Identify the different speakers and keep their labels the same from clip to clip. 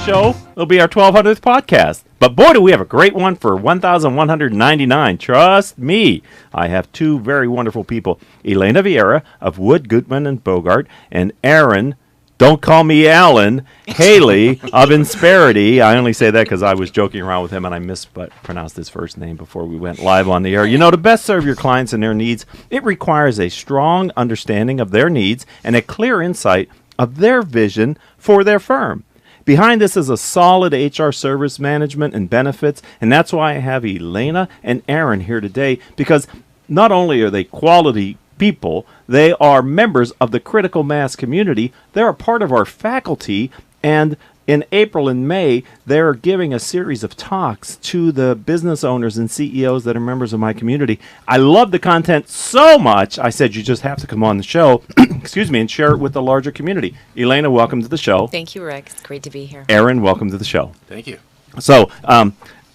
Speaker 1: show. It'll be our 1200th podcast. But boy, do we have a great one for 1,199. Trust me. I have two very wonderful people. Elena Viera of Wood, Gutmann, and Bogart, and Aaron, don't call me Alan, Haley of Insperity. I only say that because I was joking around with him and I mispronounced his first name before we went live on the air. You know, to best serve your clients and their needs, it requires a strong understanding of their needs and a clear insight of their vision for their firm. Behind this is a solid HR service management and benefits, and that's why I have Elena and Aaron here today, because not only are they quality people, they are members of the critical mass community. They're a part of our faculty, and in April and May, they're giving a series of talks to the business owners and CEOs that are members of my community. I love the content so much, I said you just have to come on the show, excuse me, and share it with the larger community. Elena, welcome to the show.
Speaker 2: Thank you, Rick. It's great to be here.
Speaker 1: Aaron, welcome to the show.
Speaker 3: Thank you.
Speaker 1: So,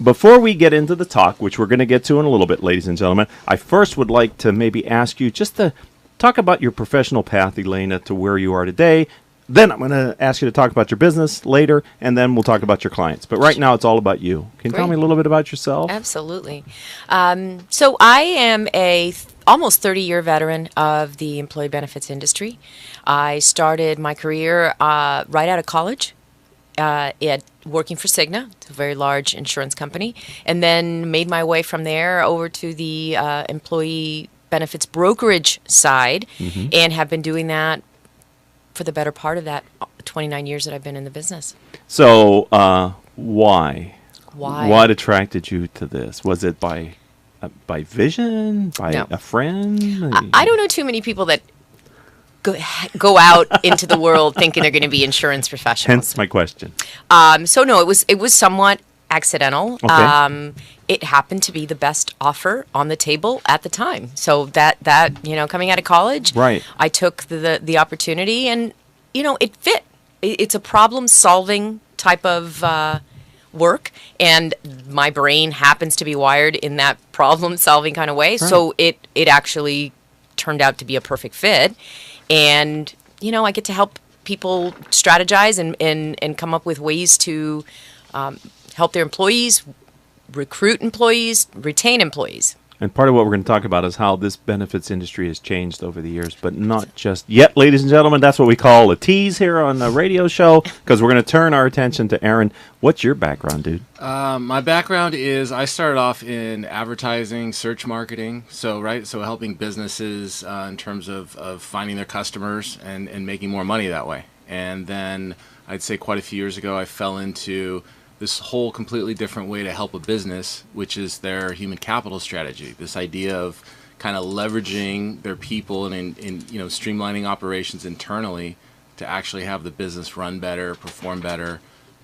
Speaker 1: before we get into the talk, which we're going to get to in a little bit, ladies and gentlemen, I first would like to maybe ask you just to talk about your professional path, Elena, to where you are today. Then I'm going to ask you to talk about your business later, and then we'll talk about your clients. But right now, it's all about you. Can you tell me a little bit about yourself?
Speaker 2: Absolutely. So I am a almost 30-year veteran of the employee benefits industry. I started my career right out of college working for Cigna, it's a very large insurance company, and then made my way from there over to the employee benefits brokerage side, and have been doing that for the better part of that 29 years that I've been in the business.
Speaker 1: So, why?
Speaker 2: Why?
Speaker 1: What attracted you to this? Was it by vision? By a friend?
Speaker 2: I don't know too many people that go out into the world thinking they're going to be insurance professionals.
Speaker 1: Hence my question.
Speaker 2: So no, it was somewhat accidental.
Speaker 1: Okay.
Speaker 2: It happened to be the best offer on the table at the time. So that coming out of college,
Speaker 1: right,
Speaker 2: I took the opportunity, and it fit. It's a problem solving type of work, and my brain happens to be wired in that problem solving kind of way. Right. So it actually turned out to be a perfect fit, and I get to help people strategize and come up with ways to help their employees, recruit employees, retain employees.
Speaker 1: And part of what we're going to talk about is how this benefits industry has changed over the years, but not just yet, ladies and gentlemen. That's what we call a tease here on the radio show, because we're going to turn our attention to Aaron. What's your background, dude?
Speaker 3: My background is I started off in advertising, search marketing, so helping businesses in terms of finding their customers and making more money that way. And then I'd say quite a few years ago, I fell into this whole completely different way to help a business, which is their human capital strategy. This idea of kind of leveraging their people and streamlining operations internally to actually have the business run better, perform better,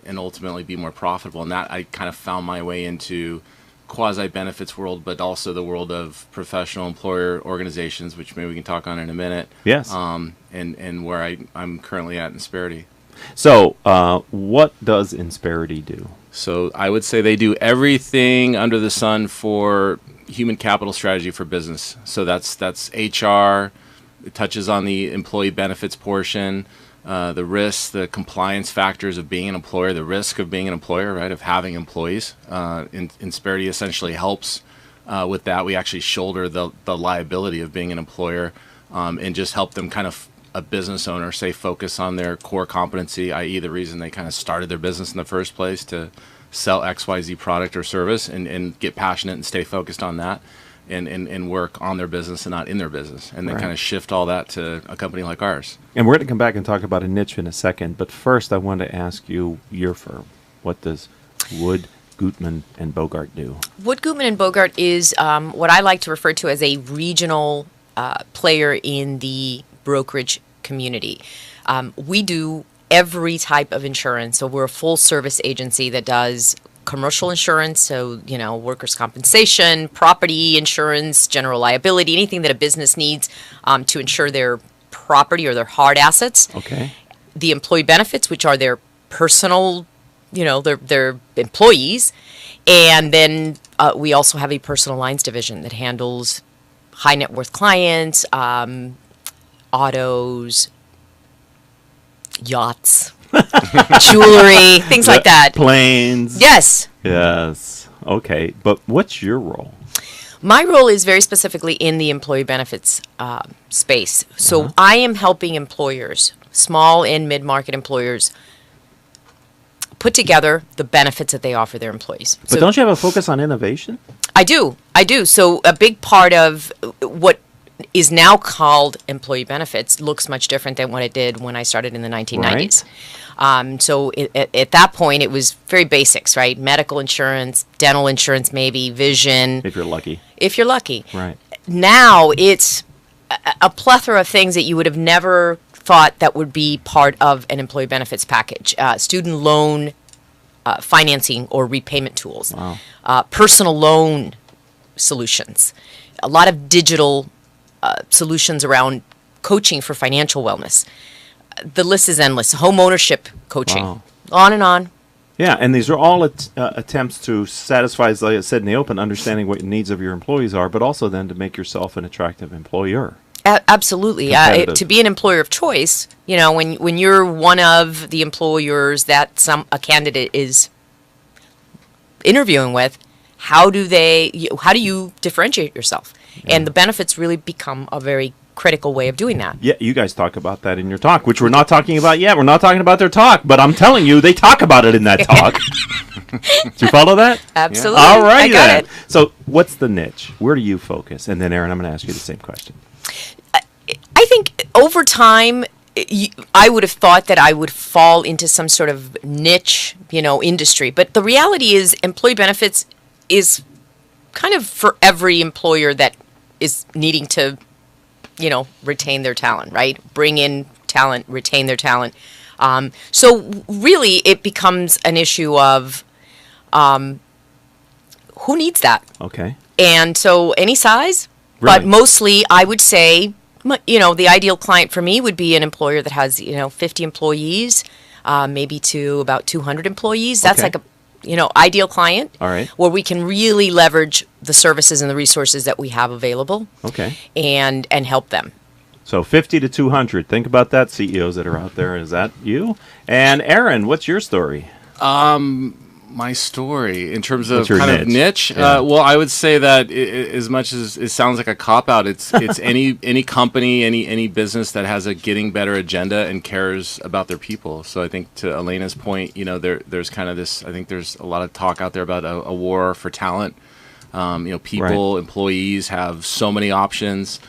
Speaker 3: and ultimately be more profitable. And that I kind of found my way into quasi-benefits world, but also the world of professional employer organizations, which maybe we can talk on in a minute.
Speaker 1: Yes.
Speaker 3: And where I'm currently at Insperity.
Speaker 1: So, what does Insperity do?
Speaker 3: So I would say they do everything under the sun for human capital strategy for business. So that's HR. It touches on the employee benefits portion, the risks, the compliance factors of being an employer, the risk of being an employer, right, of having employees. Insperity essentially helps with that. We actually shoulder the liability of being an employer and just help them kind of a business owner, say, focus on their core competency, i.e. the reason they kind of started their business in the first place, to sell XYZ product or service, and get passionate and stay focused on that and work on their business and not in their business. And then kind of shift all that to a company like ours.
Speaker 1: And we're going to come back and talk about a niche in a second. But first, I want to ask you your firm. What does Wood, Gutmann, and Bogart do?
Speaker 2: Wood, Gutmann, and Bogart is what I like to refer to as a regional player in the brokerage community. We do every type of insurance. So we're a full service agency that does commercial insurance, so workers' compensation, property insurance, general liability, anything that a business needs to insure their property or their hard assets.
Speaker 1: Okay.
Speaker 2: The employee benefits, which are their personal, their employees, and then we also have a personal lines division that handles high net worth clients, autos, yachts, jewelry, things like that.
Speaker 1: Planes.
Speaker 2: Yes.
Speaker 1: Yes. Okay. But what's your role?
Speaker 2: My role is very specifically in the employee benefits space. So I am helping employers, small and mid-market employers, put together the benefits that they offer their employees.
Speaker 1: But don't you have a focus on innovation?
Speaker 2: I do. So a big part of what is now called employee benefits looks much different than what it did when I started in the 1990s. So at that point, it was very basics, right? Medical insurance, dental insurance, maybe vision.
Speaker 1: If you're lucky.
Speaker 2: If you're lucky.
Speaker 1: Right.
Speaker 2: Now it's a plethora of things that you would have never thought that would be part of an employee benefits package. Student loan financing or repayment tools.
Speaker 1: Wow.
Speaker 2: Personal loan solutions. A lot of digital solutions around coaching for financial wellness. The list is endless. Home ownership coaching.
Speaker 1: Wow.
Speaker 2: On and on.
Speaker 1: Yeah, and these are all attempts to satisfy, as I said in the open, understanding what the needs of your employees are, but also then to make yourself an attractive employer.
Speaker 2: Absolutely. To be an employer of choice, when you're one of the employers that a candidate is interviewing with, how do you differentiate yourself? Yeah. And the benefits really become a very critical way of doing that.
Speaker 1: Yeah, you guys talk about that in your talk, which we're not talking about yet. We're not talking about their talk, but I'm telling you, they talk about it in that talk. Do you follow that?
Speaker 2: Absolutely.
Speaker 1: Yeah. All right,
Speaker 2: I got
Speaker 1: then.
Speaker 2: it.
Speaker 1: So what's the niche? Where do you focus? And then, Aaron, I'm going to ask you the same question.
Speaker 2: I think over time, I would have thought that I would fall into some sort of niche, industry. But the reality is employee benefits is kind of for every employer that is needing to, retain their talent, right? Bring in talent, retain their talent. So really it becomes an issue of who needs that?
Speaker 1: Okay.
Speaker 2: And so any size,
Speaker 1: Really?
Speaker 2: but mostly I would say, the ideal client for me would be an employer that has, 50 employees, maybe to about 200 employees. That's
Speaker 1: Okay.
Speaker 2: like a, ideal client.
Speaker 1: All right.
Speaker 2: Where we can really leverage the services and the resources that we have available.
Speaker 1: Okay.
Speaker 2: And help them.
Speaker 1: So 50 to 200. Think about that, CEOs that are out there. Is that you? And Aaron, what's your story?
Speaker 3: My story in terms of
Speaker 1: What's your
Speaker 3: kind of
Speaker 1: niche?
Speaker 3: niche.
Speaker 1: Yeah.
Speaker 3: Well, I would say that as much as it sounds like a cop out, it's any company, any business that has a getting better agenda and cares about their people. So I think to Elena's point, there's kind of this. I think there's a lot of talk out there about a war for talent. People,
Speaker 1: Right.
Speaker 3: Employees have so many options.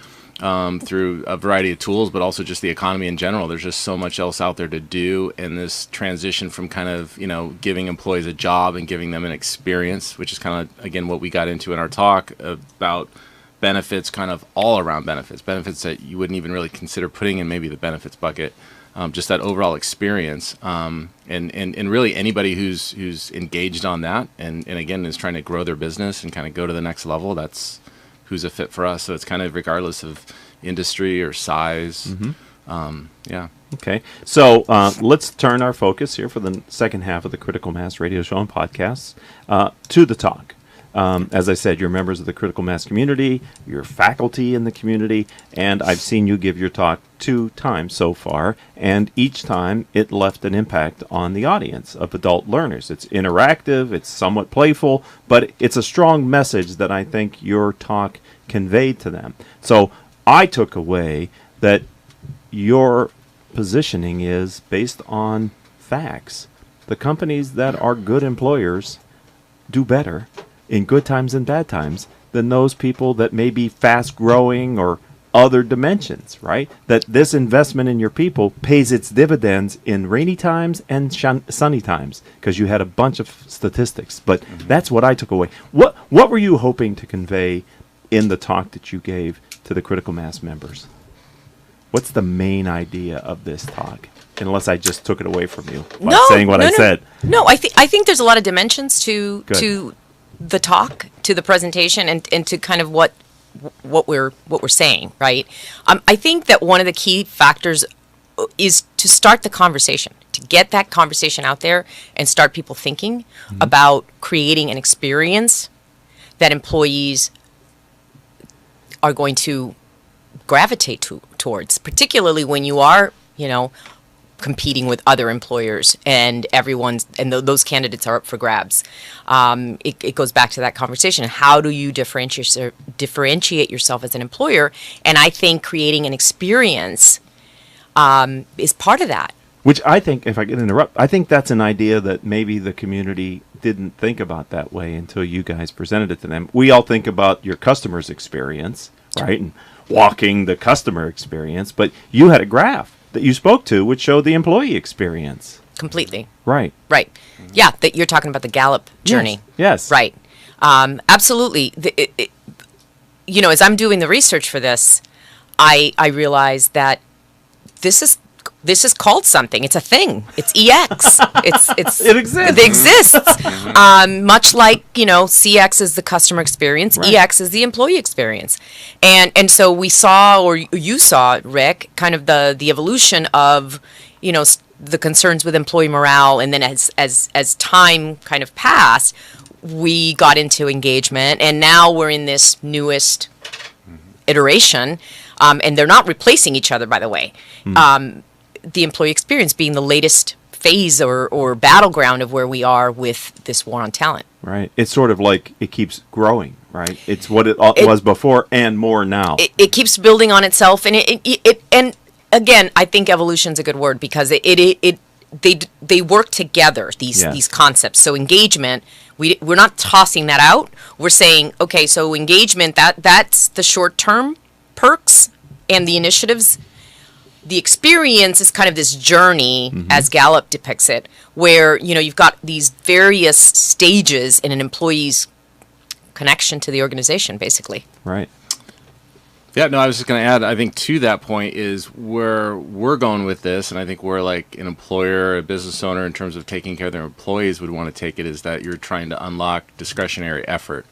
Speaker 3: Through a variety of tools, but also just the economy in general. There's just so much else out there to do, and this transition from kind of, giving employees a job and giving them an experience, which is kind of, again, what we got into in our talk about benefits, kind of all around benefits that you wouldn't even really consider putting in maybe the benefits bucket, just that overall experience. And really anybody who's engaged on that and again, is trying to grow their business and kind of go to the next level, that's who's a fit for us. So it's kind of regardless of industry or size.
Speaker 1: Mm-hmm.
Speaker 3: Yeah.
Speaker 1: Okay. So let's turn our focus here for the second half of the Critical Mass radio show and podcasts to the talk. As I said, you're members of the Critical Mass community, you're faculty in the community, and I've seen you give your talk 2 times so far, and each time it left an impact on the audience of adult learners. It's interactive, it's somewhat playful, but it's a strong message that I think your talk conveyed to them. So I took away that your positioning is based on facts. The companies that are good employers do better in good times and bad times than those people that may be fast growing or other dimensions, right? That this investment in your people pays its dividends in rainy times and sunny times, because you had a bunch of statistics. But that's what I took away. What were you hoping to convey in the talk that you gave to the Critical Mass members? What's the main idea of this talk? Unless I just took it away from you by saying what I said.
Speaker 2: No, I think there's a lot of dimensions to
Speaker 1: Good.
Speaker 2: the talk, to the presentation, and to kind of what we're saying, right? I think that one of the key factors is to start the conversation, to get that conversation out there and start people thinking about creating an experience that employees are going to gravitate towards, particularly when you are, competing with other employers, and those candidates are up for grabs. It goes back to that conversation. How do you differentiate yourself as an employer? And I think creating an experience is part of that.
Speaker 1: Which I think, if I can interrupt, I think that's an idea that maybe the community didn't think about that way until you guys presented it to them. We all think about your customer's experience, right? And walking the customer experience, but you had a graph that you spoke to which showed the employee experience.
Speaker 2: Completely.
Speaker 1: Right.
Speaker 2: Right. Yeah, that you're talking about the Gallup journey.
Speaker 1: Yes.
Speaker 2: Right. Absolutely. As I'm doing the research for this, I realize that this is called something. It's a thing. It's EX.
Speaker 1: It exists.
Speaker 2: It exists. Much like, CX is the customer experience,
Speaker 1: Right.
Speaker 2: EX is the employee experience. And so we saw, or you saw, Rick, kind of the evolution of, the concerns with employee morale, and then as time kind of passed, we got into engagement, and now we're in this newest iteration, and they're not replacing each other, by the way. The employee experience being the latest phase or battleground of where we are with this war on talent.
Speaker 1: Right. It's sort of like it keeps growing, right? It's what it was before and more now.
Speaker 2: It keeps building on itself, and and again, I think evolution's a good word, because they work together, these concepts. So engagement, we're not tossing that out. We're saying, okay, so engagement, that's the short-term perks and the initiatives. The experience is kind of this journey, as Gallup depicts it, where you've got these various stages in an employee's connection to the organization, basically.
Speaker 1: Right.
Speaker 3: Yeah, no, I was just going to add, I think to that point is where we're going with this, and I think where like an employer, a business owner, in terms of taking care of their employees would want to take it, is that you're trying to unlock discretionary effort.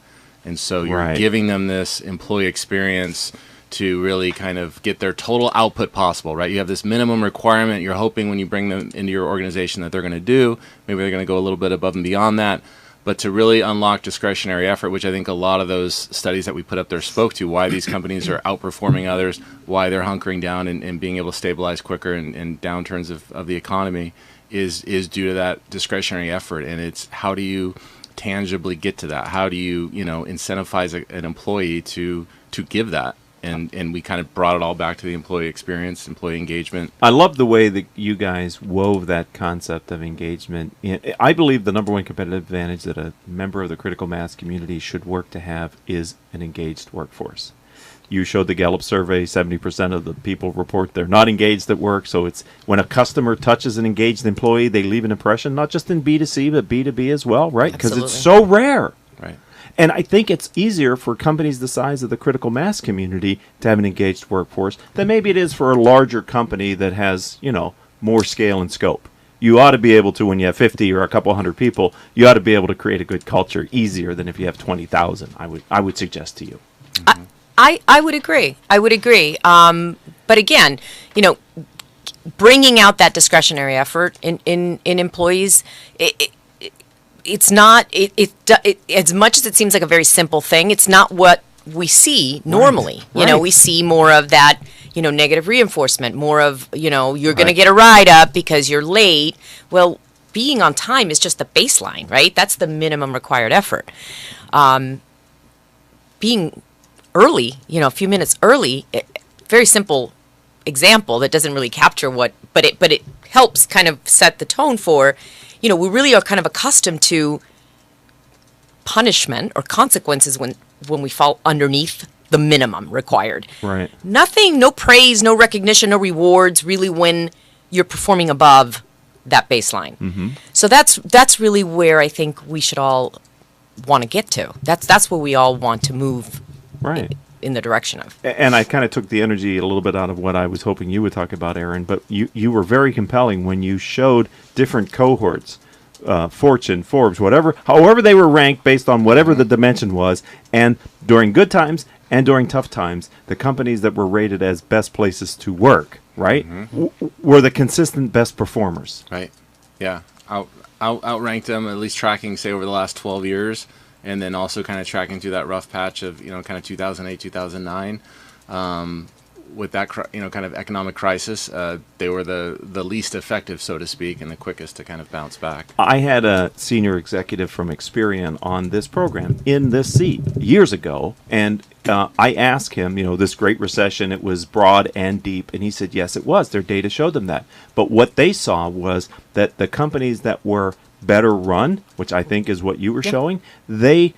Speaker 3: And so you're giving them this employee experience to really kind of get their total output possible, right? You have this minimum requirement you're hoping when you bring them into your organization that they're going to do. Maybe they're going to go a little bit above and beyond that. But to really unlock discretionary effort, which I think a lot of those studies that we put up there spoke to, why these companies are outperforming others, why they're hunkering down and being able to stabilize quicker in downturns of the economy, is due to that discretionary effort. And it's how do you tangibly get to that? How do you incentivize an employee to give that? And we kind of brought it all back to the employee experience, employee engagement.
Speaker 1: I love the way that you guys wove that concept of engagement. I believe the number one competitive advantage that a member of the critical mass community should work to have is an engaged workforce. You showed the Gallup survey, 70% of the people report they're not engaged at work. So it's when a customer touches an engaged employee, they leave an impression, not just in B2C, but B2B as well, right? Because it's so rare.
Speaker 3: Right.
Speaker 1: And I think it's easier for companies the size of the critical mass community to have an engaged workforce than maybe it is for a larger company that has, more scale and scope. You ought to be able to, when you have 50 or a couple hundred people, you ought to be able to create a good culture easier than if you have 20,000, I would suggest to you.
Speaker 2: I would agree. But again, bringing out that discretionary effort in employees, it's not as much as it seems like a very simple thing. It's not what we see normally.
Speaker 1: Right.
Speaker 2: We see more of that, negative reinforcement, more of, you're going to get a ride up because you're late. Well, being on time is just the baseline, right? That's the minimum required effort. Being early, a few minutes early, very simple example that doesn't really capture but it helps kind of set the tone for, we really are kind of accustomed to punishment or consequences when we fall underneath the minimum required.
Speaker 1: Right.
Speaker 2: Nothing, no praise, no recognition, no rewards, really, when you're performing above that baseline.
Speaker 1: Mm-hmm.
Speaker 2: So that's really where I think we should all want to get to. That's where we all want to move.
Speaker 1: Right.
Speaker 2: In the direction of.
Speaker 1: And I kind of took the energy a little bit out of what I was hoping you would talk about, Aaron, but you were very compelling when you showed different cohorts, Fortune, Forbes, however they were ranked based on whatever the dimension was, and during good times and during tough times, the companies that were rated as best places to work, right, were the consistent best performers.
Speaker 3: Right. Yeah. Outranked them, at least tracking, say, over the last 12 years. And then also kind of tracking through that rough patch of, kind of 2008, 2009, with that kind of economic crisis, they were the least effective, so to speak, and the quickest to kind of bounce back.
Speaker 1: I had a senior executive from Experian on this program in this seat years ago, and I asked him, this great recession, it was broad and deep, and he said, yes, it was. Their data showed them that. But what they saw was that the companies that were better run, which I think is what you were showing, they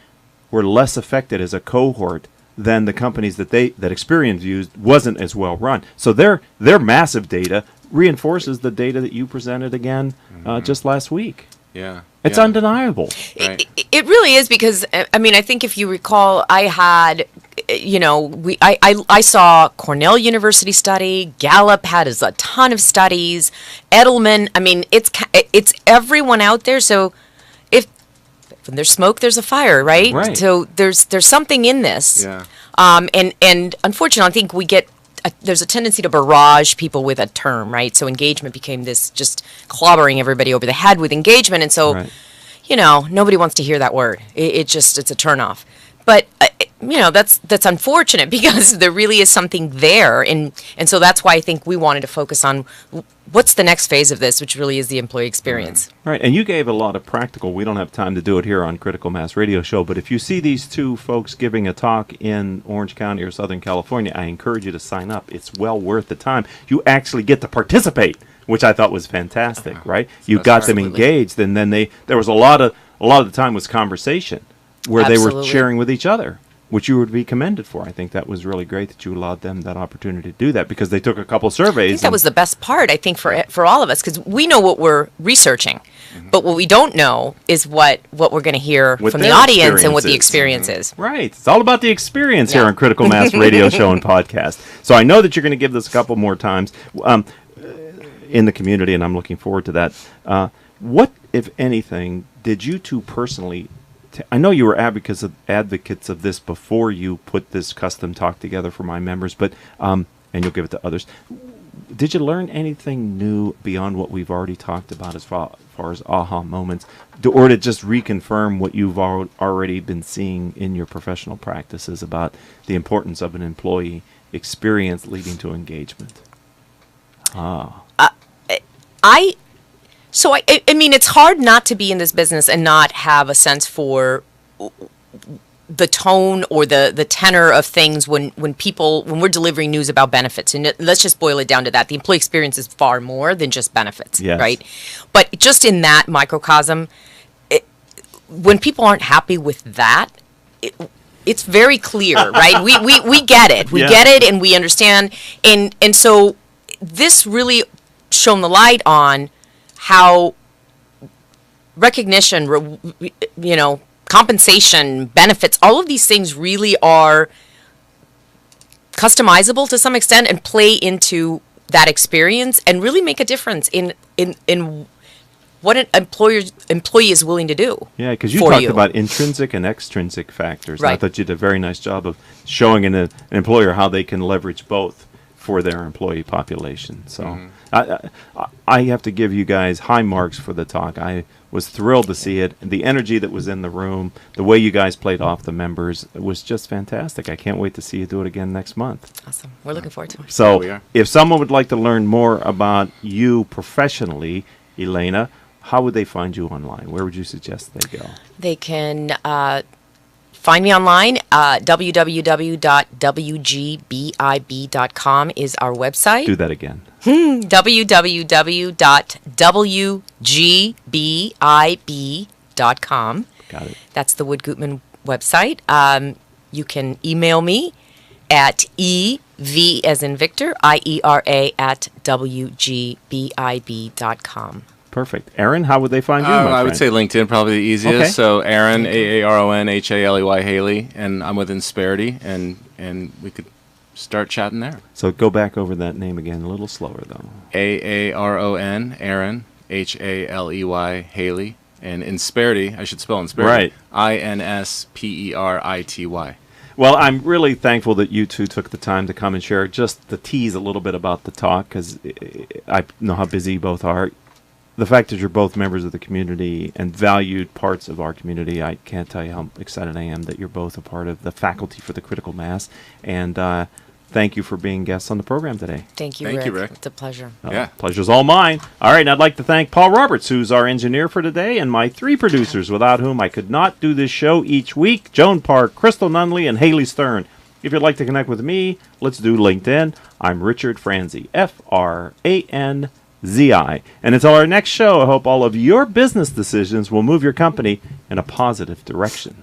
Speaker 1: were less affected as a cohort than the companies that Experian used wasn't as well run. So their massive data reinforces the data that you presented again just last week.
Speaker 3: Yeah.
Speaker 1: It's undeniable.
Speaker 3: Right.
Speaker 2: It really is, because I think if you recall, I had, I saw Cornell University study, Gallup had a ton of studies, Edelman. It's everyone out there. So if when there's smoke, there's a fire, right?
Speaker 1: Right.
Speaker 2: So there's something in this.
Speaker 3: Yeah.
Speaker 2: And unfortunately, I think there's a tendency to barrage people with a term, right? So engagement became this just clobbering everybody over the head with engagement. And so, nobody wants to hear that word. It's a turnoff. But, that's unfortunate, because there really is something there. And so that's why I think we wanted to focus on what's the next phase of this, which really is the employee experience.
Speaker 1: Right, and you gave a lot of practical. We don't have time to do it here on Critical Mass Radio Show, but if you see these two folks giving a talk in Orange County or Southern California, I encourage you to sign up. It's well worth the time. You actually get to participate, which I thought was fantastic, right? You got them engaged, and then there was a lot of the time was conversation where they were sharing with each other, which you would be commended for. I think that was really great that you allowed them that opportunity to do that, because they took a couple surveys.
Speaker 2: I think that was the best part, I think, for all of us, because we know what we're researching, but what we don't know is what we're going to hear from the audience and what the experience is.
Speaker 1: Right. It's all about the experience here on Critical Mass Radio Show and Podcast. So I know that you're going to give this a couple more times in the community, and I'm looking forward to that. What, if anything, did you two personally... I know you were advocates of this before you put this custom talk together for my members, but and you'll give it to others. Did you learn anything new beyond what we've already talked about as far as aha moments, or to just reconfirm what you've already been seeing in your professional practices about the importance of an employee experience leading to engagement?
Speaker 2: So, it's hard not to be in this business and not have a sense for the tone or the tenor of things when we're delivering news about benefits. And let's just boil it down to that. The employee experience is far more than just benefits, right? But just in that microcosm, when people aren't happy with that, it's very clear, right? We get it. We get it, and we understand. And so this really shone the light on how recognition, compensation, benefits, all of these things really are customizable to some extent and play into that experience and really make a difference in what an employee is willing to do.
Speaker 1: Yeah, because you talked about intrinsic and extrinsic factors.
Speaker 2: Right.
Speaker 1: And I thought you did a very nice job of showing an employer how they can leverage both for their employee population. So I have to give you guys high marks for the talk. I was thrilled to see it. The energy that was in the room, the way you guys played off the members, it was just fantastic. I can't wait to see you do it again next month.
Speaker 2: Awesome. We're looking forward to it.
Speaker 1: So if someone would like to learn more about you professionally, Elena, how would they find you online? Where would you suggest they go?
Speaker 2: They can find me online. www.wgbib.com is our website.
Speaker 1: Do that again.
Speaker 2: www.wgbib.com.
Speaker 1: Got it.
Speaker 2: That's the Wood Gutmann website. You can email me at EV as in Victor, IERA at wgbib.com.
Speaker 1: Perfect. Aaron, how would they find you, my friend?
Speaker 3: I would say LinkedIn, probably the easiest.
Speaker 1: Okay.
Speaker 3: So Aaron, AARON, Haley, and I'm with Insperity, and we could start chatting there.
Speaker 1: So go back over that name again, a little slower, though.
Speaker 3: AARON, Aaron, HALEY, Haley, and Insperity, I should spell Insperity.
Speaker 1: Right.
Speaker 3: INSPERITY.
Speaker 1: Well, I'm really thankful that you two took the time to come and share just to tease a little bit about the talk, because I know how busy you both are. The fact that you're both members of the community and valued parts of our community, I can't tell you how excited I am that you're both a part of the faculty for the Critical Mass. And thank you for being guests on the program today.
Speaker 2: Thank you,
Speaker 3: Thank
Speaker 2: Rick.
Speaker 3: you, Rick.
Speaker 2: It's a pleasure.
Speaker 3: Yeah.
Speaker 1: Pleasure's all mine. All right, and I'd like to thank Paul Roberts, who's our engineer for today, and my 3 producers, without whom I could not do this show each week, Joan Park, Crystal Nunley, and Haley Stern. If you'd like to connect with me, let's do LinkedIn. I'm Richard Franzi, Franzi. And until our next show, I hope all of your business decisions will move your company in a positive direction.